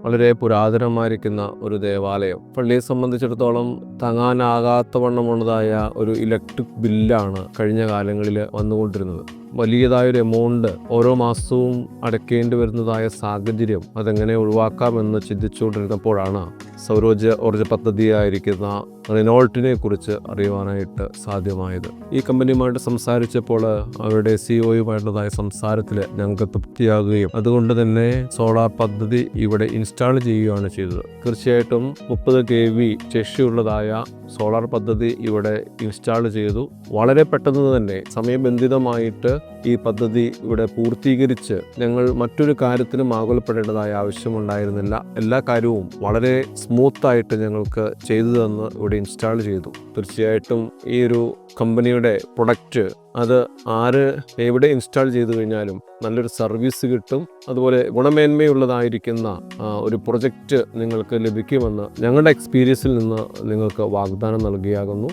വളരെ പുരാതനമായിരിക്കുന്ന ഒരു ദേവാലയം. പള്ളിയെ സംബന്ധിച്ചിടത്തോളം താങ്ങാനാകാത്തവണ്ണമുള്ളതായ ഒരു ഇലക്ട്രിക് ബില്ലാണ് കഴിഞ്ഞ കാലങ്ങളിൽ വന്നുകൊണ്ടിരുന്നത്. വലിയതായൊരു എമൗണ്ട് ഓരോ മാസവും അടയ്ക്കേണ്ടി വരുന്നതായ സാഹചര്യം അതെങ്ങനെ ഒഴിവാക്കാമെന്ന് ചിന്തിച്ചുകൊണ്ടിരുന്നപ്പോഴാണ് ഊർജ പദ്ധതിയായിരിക്കുന്ന റിനോൾട്ടിനെ കുറിച്ച് അറിയുവാനായിട്ട് സാധ്യമായത്. ഈ കമ്പനിയുമായിട്ട് സംസാരിച്ചപ്പോൾ അവരുടെ സിഇഒയുമായിട്ടുള്ളതായ സംസാരത്തിൽ ഞങ്ങൾക്ക് തൃപ്തിയാകുകയും അതുകൊണ്ട് തന്നെ സോളാർ പദ്ധതി ഇവിടെ ഇൻസ്റ്റാൾ ചെയ്യുകയാണ് ചെയ്തത്. തീർച്ചയായിട്ടും 30 kV ശേഷിയുള്ളതായ സോളാർ പദ്ധതി ഇവിടെ ഇൻസ്റ്റാൾ ചെയ്തു. വളരെ പെട്ടെന്ന് തന്നെ സമയബന്ധിതമായിട്ട് ഈ പദ്ധതി ഇവിടെ പൂർത്തീകരിച്ച് ഞങ്ങൾ മറ്റൊരു കാര്യത്തിനും ആകുലപ്പെടേണ്ടതായ ആവശ്യമുണ്ടായിരുന്നില്ല. എല്ലാ കാര്യവും വളരെ സ്മൂത്തായിട്ട് ഞങ്ങൾക്ക് ചെയ്തു തന്ന് ഇവിടെ ഇൻസ്റ്റാൾ ചെയ്തു. തീർച്ചയായിട്ടും ഈ ഒരു കമ്പനിയുടെ പ്രൊഡക്റ്റ് അത് എവിടെ ഇൻസ്റ്റാൾ ചെയ്തു കഴിഞ്ഞാലും നല്ലൊരു സർവീസ് കിട്ടും. അതുപോലെ ഗുണമേന്മയുള്ളതായിരിക്കുന്ന ഒരു പ്രൊജക്റ്റ് നിങ്ങൾക്ക് ലഭിക്കുമെന്ന് ഞങ്ങളുടെ എക്സ്പീരിയൻസിൽ നിന്ന് നിങ്ങൾക്ക് വാഗ്ദാനം നൽകിയാകുന്നു.